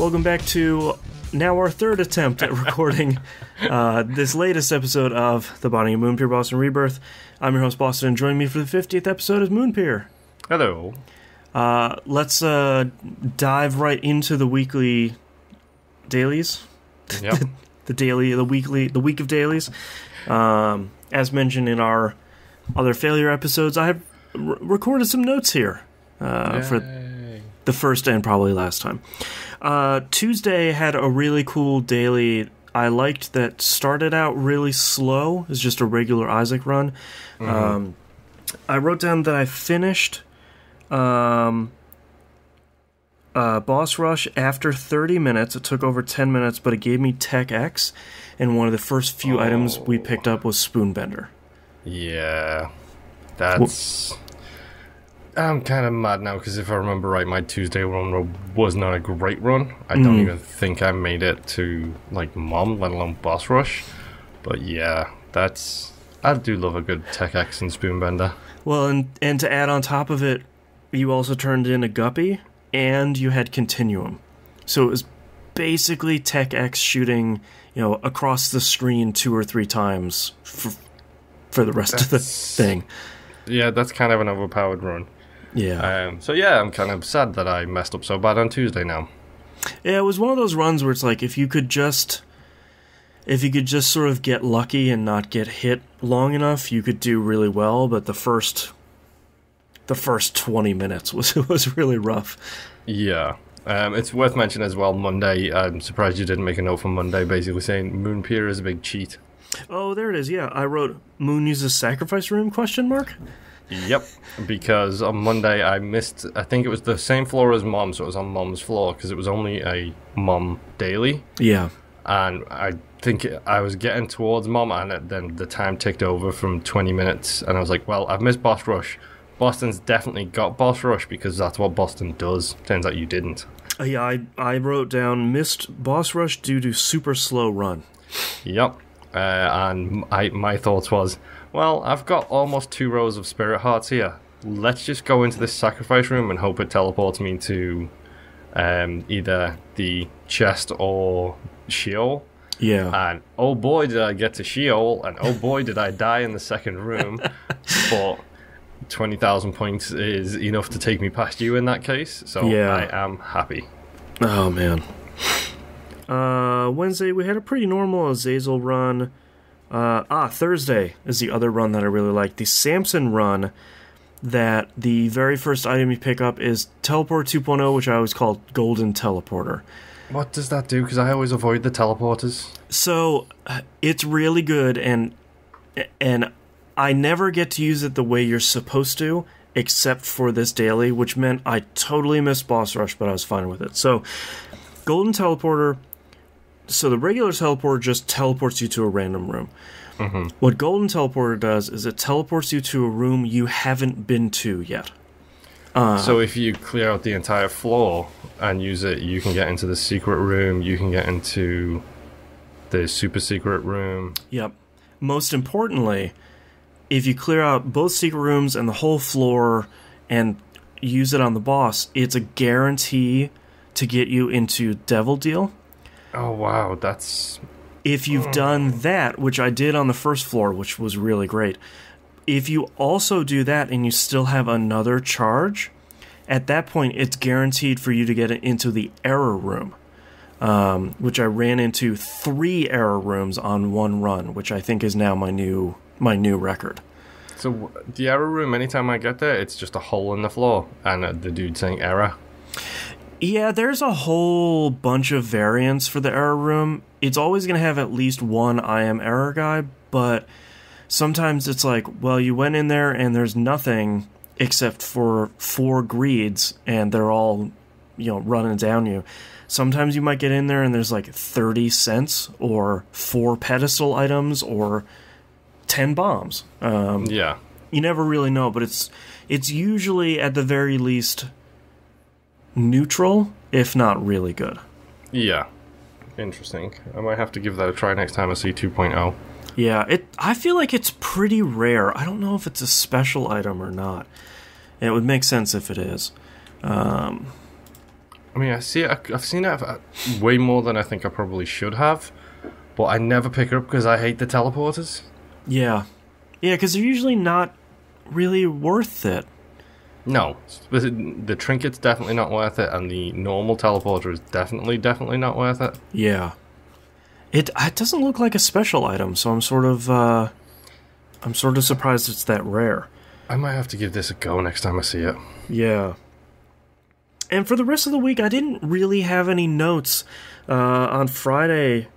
Welcome back to now our third attempt at recording this latest episode of The Bonding of Moonpir, Boston Rebirth. I'm your host, Boston, and joining me for the 50th episode is Moonpir. Hello. Let's dive right into the weekly dailies. Yep. the week of dailies. As mentioned in our other failure episodes, I have recorded some notes here for the first and probably last time. Tuesday had a really cool daily I liked that started out really slow. It was just a regular Isaac run. Mm-hmm. I wrote down that I finished Boss Rush after 30 minutes. It took over 10 minutes, but it gave me Tech X, and one of the first few items we picked up was Spoonbender. Yeah, that's... I'm kind of mad now, because if I remember right, my Tuesday run was not a great run. I don't even think I made it to, like, Mom, let alone Boss Rush. But yeah, that's... I do love a good Tech X and Spoonbender. Well, and to add on top of it, you also turned in a Guppy, and you had Continuum. So it was basically Tech X shooting, across the screen 2 or 3 times for the rest of the thing. Yeah, that's kind of an overpowered run. Yeah. So yeah, I'm kind of sad that I messed up so bad on Tuesday now. Yeah, it was one of those runs where it's like, if you could just sort of get lucky and not get hit long enough, you could do really well, but the first 20 minutes was really rough. Yeah. It's worth mentioning as well, Monday, I'm surprised you didn't make a note from Monday, basically saying Moonpir is a big cheat. Oh, there it is, yeah. I wrote, Moon uses sacrifice room, ? Yep, because on Monday I missed, I think it was the same floor as Mom, so it was on Mom's floor, because it was only a Mom daily. Yeah. And I think I was getting towards Mom, and then the time ticked over from 20 minutes, and I was like, well, I've missed Boss Rush. Boston's definitely got Boss Rush, because that's what Boston does. Turns out you didn't. Yeah, I wrote down, missed Boss Rush due to super slow run. Yep. And my thoughts was, well, I've got almost 2 rows of Spirit Hearts here. Let's just go into this sacrifice room and hope it teleports me to either the chest or Sheol. Yeah. And oh boy, did I get to Sheol, and oh boy, did I die in the second room. But 20,000 points is enough to take me past you in that case, so yeah. I am happy. Oh, man. Wednesday, we had a pretty normal Azazel run. Thursday is the other run that I really like. The Samson run, that the very first item you pick up is Teleport 2.0, which I always call Golden Teleporter. What does that do? Because I always avoid the teleporters. So, it's really good, and I never get to use it the way you're supposed to, except for this daily, which meant I totally missed Boss Rush, but I was fine with it. So, Golden Teleporter... So the regular teleporter just teleports you to a random room. Mm-hmm. What Golden Teleporter does is it teleports you to a room you haven't been to yet. So if you clear out the entire floor and use it, you can get into the secret room, you can get into the super secret room. Yep. Most importantly, if you clear out both secret rooms and the whole floor and use it on the boss, it's a guarantee to get you into Devil Deal. Oh, wow, that's... If you've done that, which I did on the first floor, which was really great, if you also do that and you still have another charge, at that point, it's guaranteed for you to get into the error room, which I ran into 3 error rooms on one run, which I think is now my new record. So the error room, anytime I get there, it's just a hole in the floor, and the dude saying error. Yeah, there's a whole bunch of variants for the error room. It's always going to have at least one I am error guy, but sometimes it's like, well, you went in there and there's nothing except for 4 greeds, and they're all, running down you. Sometimes you might get in there and there's like 30 cents or 4 pedestal items or 10 bombs. Yeah. You never really know, but it's usually at the very least neutral, if not really good. Yeah. Interesting. I might have to give that a try next time I see 2.0. Yeah, I feel like it's pretty rare. I don't know if it's a special item or not. And it would make sense if it is. I mean, I've seen it way more than I think I probably should have, but I never pick it up because I hate the teleporters. Yeah. Yeah, because they're usually not really worth it. No, the trinket's definitely not worth it, and the normal teleporter is definitely not worth it. Yeah. It doesn't look like a special item, so I'm sort of surprised it's that rare. I might have to give this a go next time I see it. Yeah. And for the rest of the week, I didn't really have any notes. On Friday,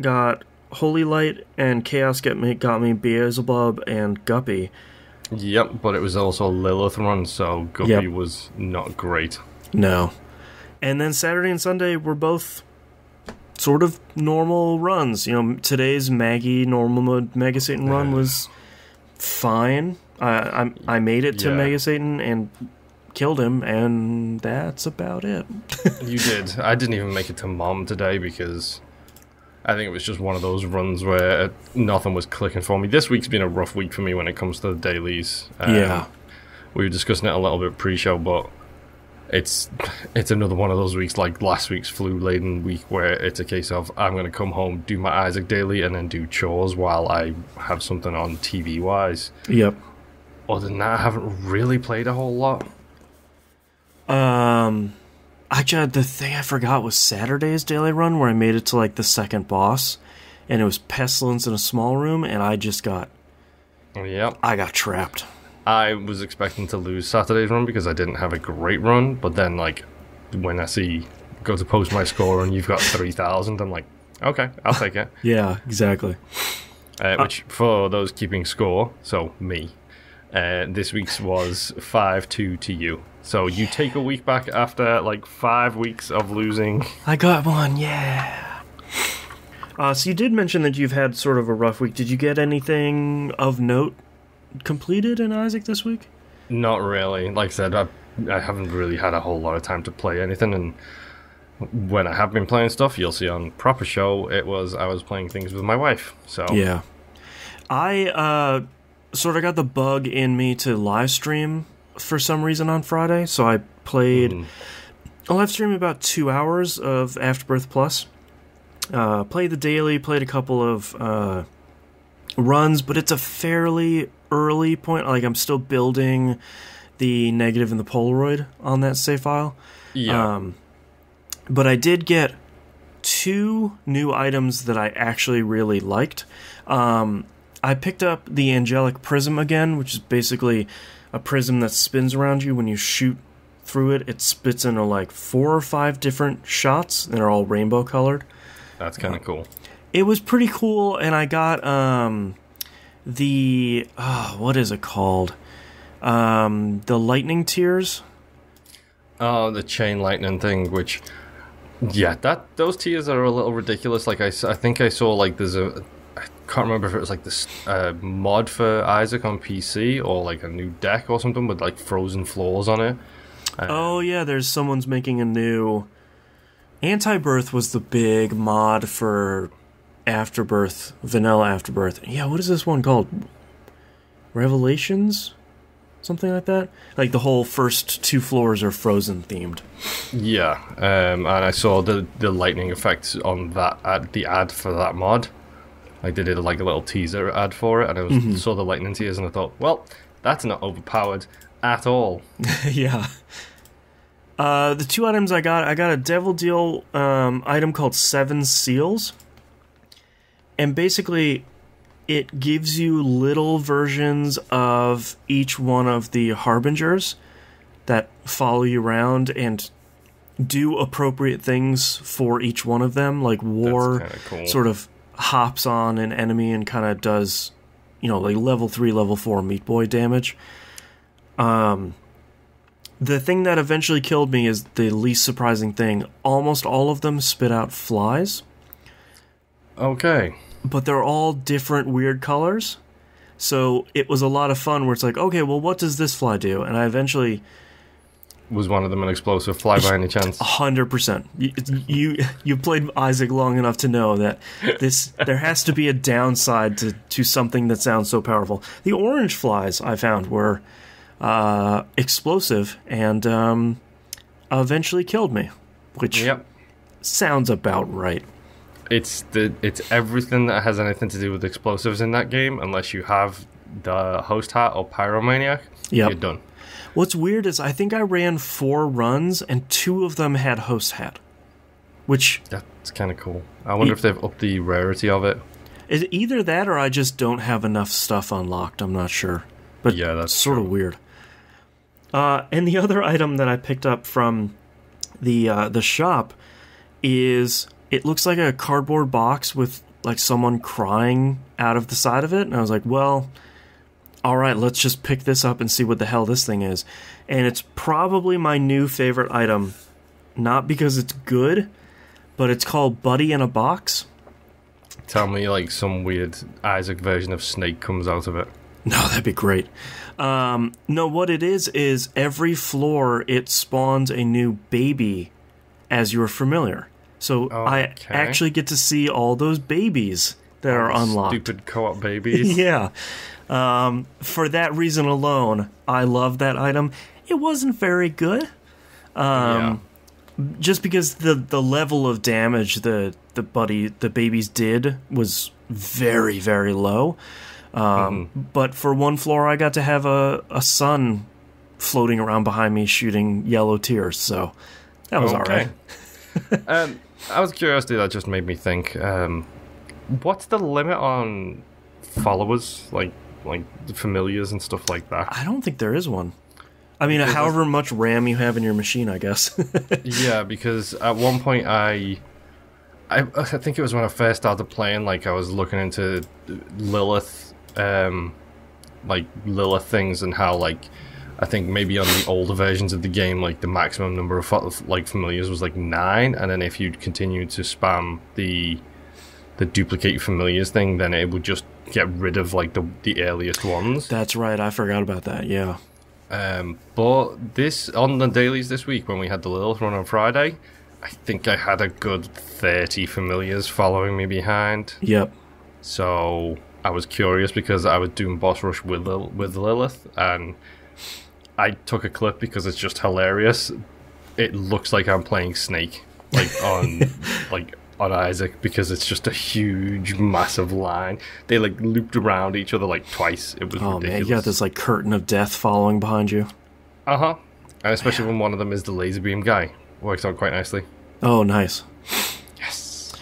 got Holy Light and Chaos got me Beelzebub and Guppy. Yep, but it was also a Lilith run, so Guppy was not great. No. And then Saturday and Sunday were both sort of normal runs. You know, today's Maggie normal mode Mega Satan run was fine. I made it to Mega Satan and killed him, and that's about it. You did. I didn't even make it to Mom today because I think it was just one of those runs where nothing was clicking for me. This week's been a rough week for me when it comes to the dailies. We were discussing it a little bit pre-show, but it's another one of those weeks like last week's flu-laden week where it's a case of I'm going to come home, do my Isaac daily, and then do chores while I have something on TV-wise. Yep. Other than that, I haven't really played a whole lot. Actually, the thing I forgot was Saturday's daily run where I made it to like the second boss, and it was Pestilence in a small room, and I just got... Yep. I got trapped. I was expecting to lose Saturday's run because I didn't have a great run, but then like when I go to post my score and you've got 3,000, I'm like, okay, I'll take it. Yeah, exactly. Which for those keeping score, so me, this week's was 5-2 to you. So you take a week back after like 5 weeks of losing. I got one, yeah. So you did mention that you've had sort of a rough week. Did you get anything of note completed in Isaac this week? Not really. Like I said, I haven't really had a whole lot of time to play anything, and when I have been playing stuff, you'll see on Proper Show, I was playing things with my wife. So yeah. I sort of got the bug in me to live stream for some reason on Friday, so I played a live stream about 2 hours of Afterbirth Plus. Played the daily, played a couple of runs, but it's a fairly early point. Like, I'm still building the negative and the Polaroid on that save file. Yeah. But I did get 2 new items that I actually really liked. I picked up the Angelic Prism again, which is basically a prism that spins around you when you shoot through it. It spits into like 4 or 5 different shots, and they're all rainbow colored. That's kind of cool. It was pretty cool, and I got the what is it called? The lightning tears. Oh, the chain lightning thing, which those tears are a little ridiculous. Like I think I saw like I can't remember if it was like this mod for Isaac on PC or like a new deck or something with like frozen floors on it. Oh yeah, there's someone's making a new... Anti-Birth was the big mod for Afterbirth, Vanilla Afterbirth. Yeah, what is this one called? Revelations? Something like that? Like the whole first 2 floors are frozen themed. Yeah, and I saw the lightning effects on that the ad for that mod. Like they did like a little teaser ad for it, and I saw the lightning tears, and I thought, well, that's not overpowered at all. Yeah. The 2 items I got a Devil Deal item called 7 Seals. And basically, it gives you little versions of each one of the Harbingers that follow you around and do appropriate things for each one of them. Like War cool. Sort of hops on an enemy and kind of does, like level 3, level 4 Meat Boy damage. The thing that eventually killed me is the least surprising thing. Almost all of them spit out flies. Okay. But they're all different weird colors. So it was a lot of fun where it's like, okay, well, what does this fly do? And I eventually... Was one of them an explosive fly by any chance? 100%. You played Isaac long enough to know that there has to be a downside to something that sounds so powerful. The orange flies I found were... explosive and eventually killed me. which Yep. sounds about right. It's everything that has anything to do with explosives in that game, unless you have the host hat or pyromaniac. Yep. You're done. What's weird is I think I ran 4 runs, and 2 of them had host hat. Which... That's kind of cool. I wonder if they've upped the rarity of it. Is either that or I just don't have enough stuff unlocked. I'm not sure. But yeah, that's sort of weird. And the other item that I picked up from the shop is... It looks like a cardboard box with like someone crying out of the side of it. And I was like, well, all right, let's just pick this up and see what the hell this thing is. And it's probably my new favorite item. Not because it's good, but it's called Buddy in a Box. Tell me like some weird Isaac version of Snake comes out of it. No, that'd be great. No, what it is every floor it spawns a new baby as you're familiar. So I actually get to see all those babies that are unlocked. Stupid co-op babies. Yeah. For that reason alone, I love that item. It wasn't very good. Just because the level of damage the babies did was very, very low. But for one floor, I got to have a sun floating around behind me shooting yellow tears. So that was all right. Out of curiosity, that just made me think, what's the limit on followers, like familiars and stuff like that? I don't think there is one. I mean, however much RAM you have in your machine, I guess. Yeah, because at one point I think it was when I first started playing, like I was looking into Lilith, Lilith things and how like I think maybe on the older versions of the game, like the maximum number of familiars was like 9, and then if you continue to spam the duplicate familiars thing, then it would just get rid of like the earliest ones. That's right, I forgot about that. Yeah. But this on the dailies this week when we had the Lilith run on Friday, I think I had a good 30 familiars following me behind. Yep. So I was curious because I was doing boss rush with Lilith, and I took a clip because it's just hilarious. It looks like I'm playing Snake, on Isaac, because it's just a huge, massive line. They like looped around each other like twice. It was ridiculous. Man, you got this like curtain of death following behind you. And especially when one of them is the laser beam guy. Works out quite nicely. Oh, nice. Yes.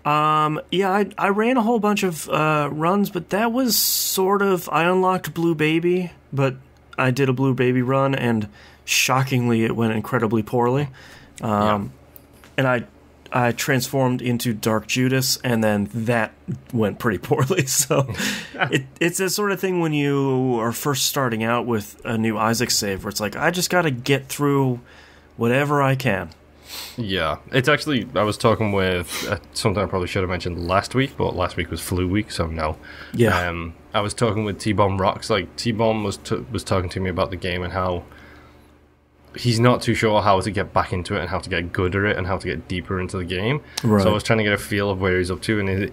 Yeah, I ran a whole bunch of runs, but that was sort of... I unlocked Blue Baby, but I did a Blue Baby run, and shockingly, it went incredibly poorly. And I transformed into Dark Judas, and then that went pretty poorly. So it's a sort of thing when you are first starting out with a new Isaac save, where it's like, I just got to get through whatever I can. Yeah, it's actually, I was talking with something I probably should have mentioned last week, but last week was flu week, so no. Yeah. I was talking with T-Bomb Rocks. Like, T-Bomb was talking to me about the game and how he's not too sure how to get back into it and how to get good at it and how to get deeper into the game. Right. So I was trying to get a feel of where he's up to, and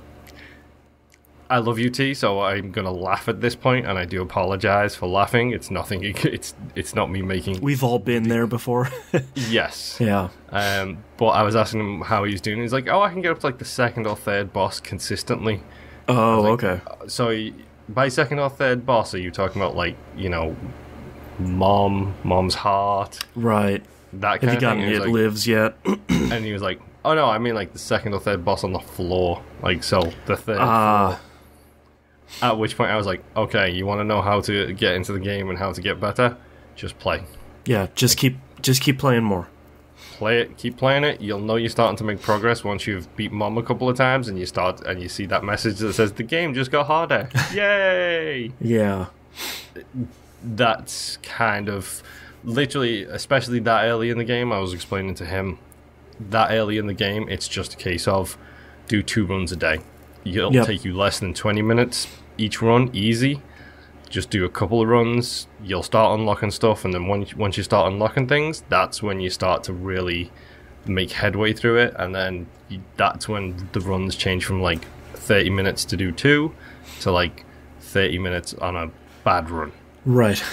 I love you, T, so I'm gonna laugh at this point, and I do apologize for laughing. It's nothing. It's not me making. We've all been there before. Yes. Yeah. But I was asking him how he's doing. He's like, "Oh, I can get up to like the second or third boss consistently." Oh, like, okay. So by second or third boss, are you talking about like mom's heart, right? That kind of thing. Have you gotten It Lives yet? And he was like, "Oh no, I mean like the second or third boss on the floor, like so the third floor." At which point I was like, okay, you want to know how to get into the game and how to get better? Just play. Yeah, just keep playing more. Play it, keep playing it. You'll know you're starting to make progress once you've beat Mom a couple of times and you see that message that says the game just got harder. Yay! Yeah. That's kind of literally, especially that early in the game, I was explaining to him that early in the game, it's just a case of do 2 runs a day. It'll take you less than 20 minutes each run, easy. Just do a couple of runs, you'll start unlocking stuff, and then once you start unlocking things, that's when you start to really make headway through it, and then that's when the runs change from like 30 minutes to do 2 to like 30 minutes on a bad run. Right.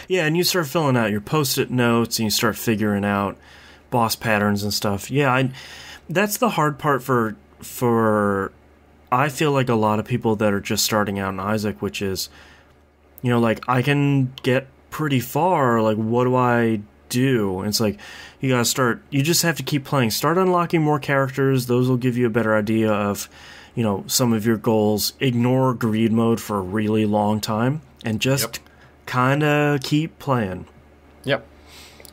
Yeah, and you start filling out your post-it notes, and you start figuring out boss patterns and stuff. Yeah, that's the hard part for I feel like a lot of people that are just starting out in Isaac, which is, you know, like, I can get pretty far, like, what do I do? And it's like, you just have to keep playing. Start unlocking more characters. Those will give you a better idea of, you know, some of your goals. Ignore greed mode for a really long time and just kind of keep playing. Yep.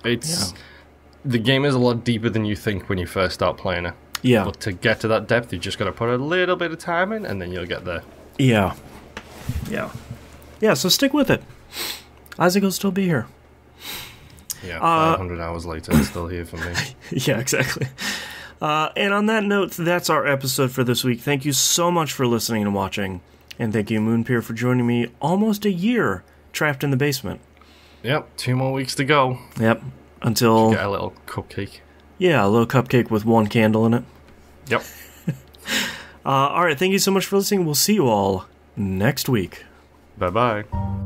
The game is a lot deeper than you think when you first start playing it. Yeah. But to get to that depth, you just got to put a little bit of time in, and then you'll get there. Yeah. Yeah, so stick with it. Isaac will still be here. Yeah, 500 hours later, it's still here for me. Yeah, exactly. And on that note, that's our episode for this week. Thank you so much for listening and watching. And thank you, Moonpir, for joining me almost a year trapped in the basement. Yep, 2 more weeks to go. Yep, until... Get a little cupcake. Yeah, a little cupcake with one candle in it. Yep. Alright, thank you so much for listening. We'll see you all next week. Bye-bye.